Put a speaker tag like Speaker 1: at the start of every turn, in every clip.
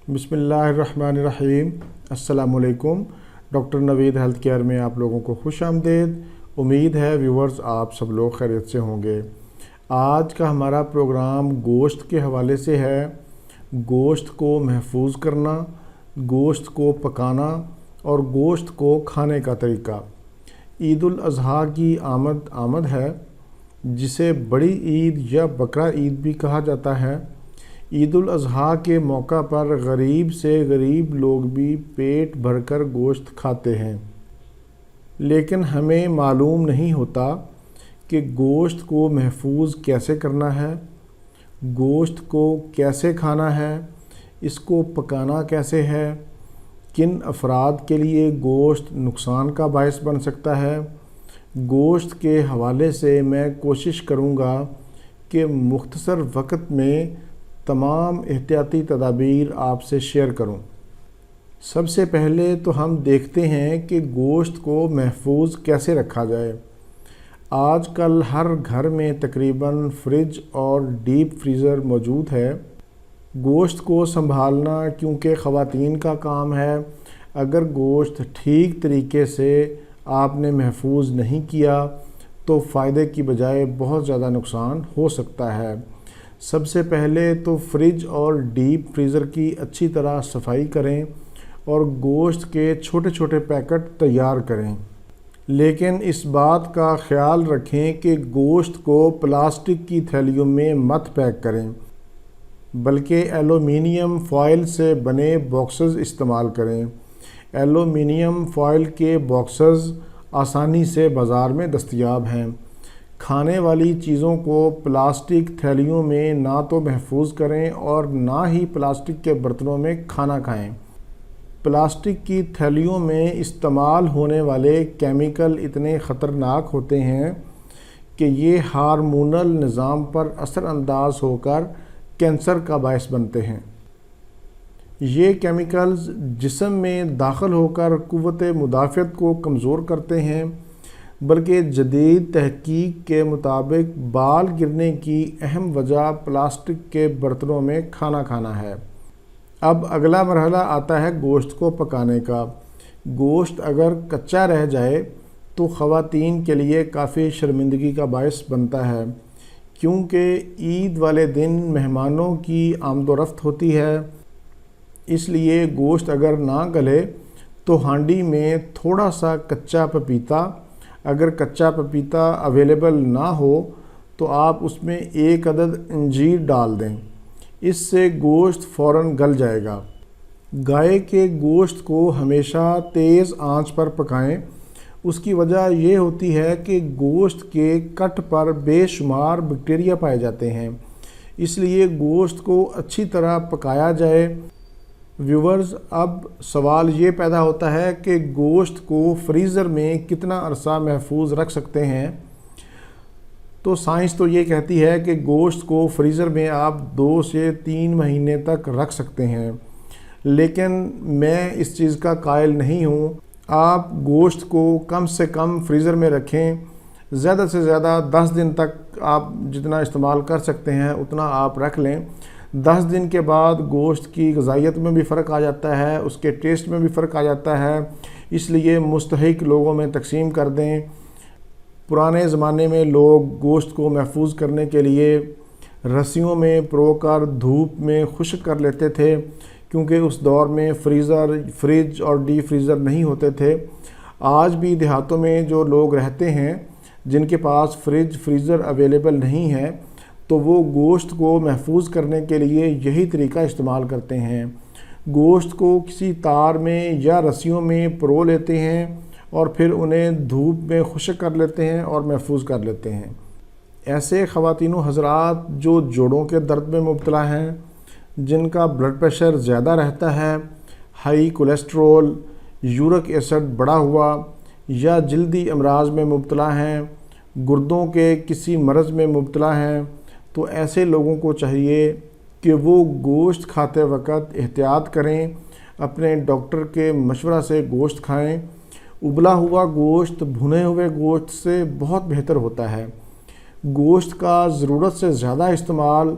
Speaker 1: بسم اللہ الرحمن الرحیم۔ السلام علیکم۔ ڈاکٹر نوید ہیلتھ کیئر میں آپ لوگوں کو خوش آمدید۔ امید ہے ویورز آپ سب لوگ خیریت سے ہوں گے۔ آج کا ہمارا پروگرام گوشت کے حوالے سے ہے۔ گوشت کو محفوظ کرنا، گوشت کو پکانا اور گوشت کو کھانے کا طریقہ۔ عید الاضحیٰ کی آمد ہے، جسے بڑی عید یا بقرہ عید بھی کہا جاتا ہے۔ عید الاضحیٰ کے موقع پر غریب سے غریب لوگ بھی پیٹ بھر کر گوشت کھاتے ہیں، لیکن ہمیں معلوم نہیں ہوتا کہ گوشت کو محفوظ کیسے کرنا ہے، گوشت کو کیسے کھانا ہے، اس کو پکانا کیسے ہے، کن افراد کے لیے گوشت نقصان کا باعث بن سکتا ہے۔ گوشت کے حوالے سے میں کوشش کروں گا کہ مختصر وقت میں تمام احتیاطی تدابیر آپ سے شیئر کروں۔ سب سے پہلے تو ہم دیکھتے ہیں کہ گوشت کو محفوظ کیسے رکھا جائے۔ آج کل ہر گھر میں تقریباً فریج اور ڈیپ فریزر موجود ہے۔ گوشت کو سنبھالنا کیونکہ خواتین کا کام ہے۔ اگر گوشت ٹھیک طریقے سے آپ نے محفوظ نہیں کیا تو فائدے کی بجائے بہت زیادہ نقصان ہو سکتا ہے۔ سب سے پہلے تو فریج اور ڈیپ فریزر کی اچھی طرح صفائی کریں اور گوشت کے چھوٹے چھوٹے پیکٹ تیار کریں، لیکن اس بات کا خیال رکھیں کہ گوشت کو پلاسٹک کی تھیلیوں میں مت پیک کریں، بلکہ ایلومینیم فوائل سے بنے باکسز استعمال کریں۔ ایلومینیم فوائل کے باکسز آسانی سے بازار میں دستیاب ہیں۔ کھانے والی چیزوں کو پلاسٹک تھیلیوں میں نہ تو محفوظ کریں اور نہ ہی پلاسٹک کے برتنوں میں کھانا کھائیں۔ پلاسٹک کی تھیلیوں میں استعمال ہونے والے کیمیکل اتنے خطرناک ہوتے ہیں کہ یہ ہارمونل نظام پر اثر انداز ہو کر کینسر کا باعث بنتے ہیں۔ یہ کیمیکلز جسم میں داخل ہو کر قوت مدافعت کو کمزور کرتے ہیں، بلکہ جدید تحقیق کے مطابق بال گرنے کی اہم وجہ پلاسٹک کے برتنوں میں کھانا کھانا ہے۔ اب اگلا مرحلہ آتا ہے گوشت کو پکانے کا۔ گوشت اگر کچا رہ جائے تو خواتین کے لیے کافی شرمندگی کا باعث بنتا ہے، کیونکہ عید والے دن مہمانوں کی آمد و رفت ہوتی ہے۔ اس لیے گوشت اگر نہ گلے تو ہانڈی میں تھوڑا سا کچا پپیتا، اگر کچا پپیتا اویلیبل نہ ہو تو آپ اس میں 1 عدد انجیر ڈال دیں، اس سے گوشت فوراً گل جائے گا۔ گائے کے گوشت کو ہمیشہ تیز آنچ پر پکائیں۔ اس کی وجہ یہ ہوتی ہے کہ گوشت کے کٹ پر بے شمار بیکٹیریا پائے جاتے ہیں، اس لیے گوشت کو اچھی طرح پکایا جائے۔ ویورز، اب سوال یہ پیدا ہوتا ہے کہ گوشت کو فریزر میں کتنا عرصہ محفوظ رکھ سکتے ہیں؟ تو سائنس تو یہ کہتی ہے کہ گوشت کو فریزر میں آپ 2 سے 3 مہینے تک رکھ سکتے ہیں، لیکن میں اس چیز کا قائل نہیں ہوں۔ آپ گوشت کو کم سے کم فریزر میں رکھیں، زیادہ سے زیادہ 10 دن تک آپ جتنا استعمال کر سکتے ہیں اتنا آپ رکھ لیں۔ 10 دن کے بعد گوشت کی غذائیت میں بھی فرق آ جاتا ہے، اس کے ٹیسٹ میں بھی فرق آ جاتا ہے، اس لیے مستحق لوگوں میں تقسیم کر دیں۔ پرانے زمانے میں لوگ گوشت کو محفوظ کرنے کے لیے رسیوں میں پرو کر دھوپ میں خشک کر لیتے تھے، کیونکہ اس دور میں فریج اور ڈی فریزر نہیں ہوتے تھے۔ آج بھی دیہاتوں میں جو لوگ رہتے ہیں جن کے پاس فریزر اویلیبل نہیں ہے، تو وہ گوشت کو محفوظ کرنے کے لیے یہی طریقہ استعمال کرتے ہیں۔ گوشت کو کسی تار میں یا رسیوں میں پرو لیتے ہیں اور پھر انہیں دھوپ میں خشک کر لیتے ہیں اور محفوظ کر لیتے ہیں۔ ایسے خواتین و حضرات جو جوڑوں کے درد میں مبتلا ہیں، جن کا بلڈ پریشر زیادہ رہتا ہے، ہائی کولیسٹرول، یورک ایسڈ بڑھا ہوا یا جلدی امراض میں مبتلا ہیں، گردوں کے کسی مرض میں مبتلا ہیں، تو ایسے لوگوں کو چاہیے کہ وہ گوشت کھاتے وقت احتیاط کریں، اپنے ڈاکٹر کے مشورہ سے گوشت کھائیں۔ ابلا ہوا گوشت بھنے ہوئے گوشت سے بہت بہتر ہوتا ہے۔ گوشت کا ضرورت سے زیادہ استعمال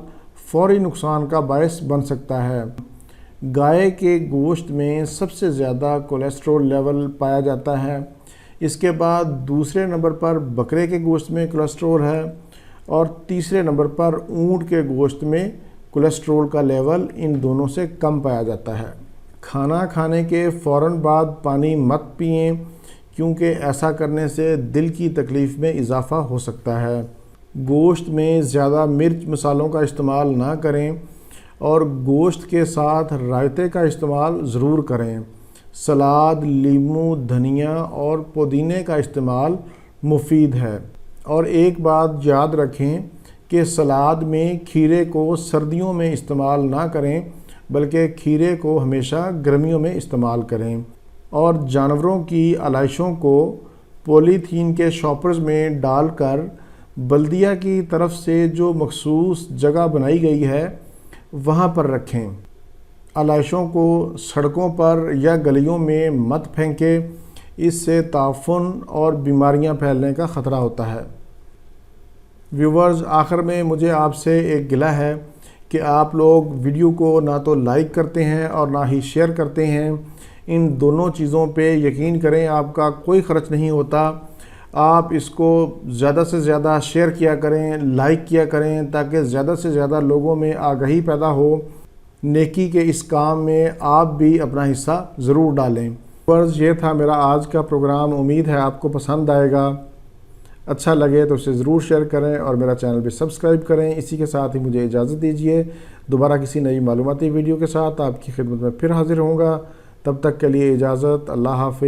Speaker 1: فوری نقصان کا باعث بن سکتا ہے۔ گائے کے گوشت میں سب سے زیادہ کولیسٹرول لیول پایا جاتا ہے، اس کے بعد دوسرے نمبر پر بکرے کے گوشت میں کولیسٹرول ہے، اور تیسرے نمبر پر اونٹ کے گوشت میں کولیسٹرول کا لیول ان دونوں سے کم پایا جاتا ہے۔ کھانا کھانے کے فوراً بعد پانی مت پئیں، کیونکہ ایسا کرنے سے دل کی تکلیف میں اضافہ ہو سکتا ہے۔ گوشت میں زیادہ مرچ مسالوں کا استعمال نہ کریں، اور گوشت کے ساتھ رائتے کا استعمال ضرور کریں۔ سلاد، لیموں، دھنیا اور پودینے کا استعمال مفید ہے۔ اور ایک بات یاد رکھیں کہ سلاد میں کھیرے کو سردیوں میں استعمال نہ کریں، بلکہ کھیرے کو ہمیشہ گرمیوں میں استعمال کریں۔ اور جانوروں کی علائشوں کو پولی تھین کے شاپرز میں ڈال کر بلدیہ کی طرف سے جو مخصوص جگہ بنائی گئی ہے وہاں پر رکھیں۔ علائشوں کو سڑکوں پر یا گلیوں میں مت پھینکیں، اس سے تعفن اور بیماریاں پھیلنے کا خطرہ ہوتا ہے۔ ویورز، آخر میں مجھے آپ سے ایک گلہ ہے کہ آپ لوگ ویڈیو کو نہ تو لائک کرتے ہیں اور نہ ہی شیئر کرتے ہیں۔ ان دونوں چیزوں پہ یقین کریں، آپ کا کوئی خرچ نہیں ہوتا۔ آپ اس کو زیادہ سے زیادہ شیئر کیا کریں، لائک کیا کریں، تاکہ زیادہ سے زیادہ لوگوں میں آگاہی پیدا ہو۔ نیکی کے اس کام میں آپ بھی اپنا حصہ ضرور ڈالیں۔ ویورز، یہ تھا میرا آج کا پروگرام۔ امید ہے آپ کو پسند آئے گا۔ اچھا لگے تو اسے ضرور شیئر کریں اور میرا چینل بھی سبسکرائب کریں۔ اسی کے ساتھ ہی مجھے اجازت دیجیے، دوبارہ کسی نئی معلوماتی ویڈیو کے ساتھ آپ کی خدمت میں پھر حاضر ہوں گا۔ تب تک کے لیے اجازت، اللہ حافظ۔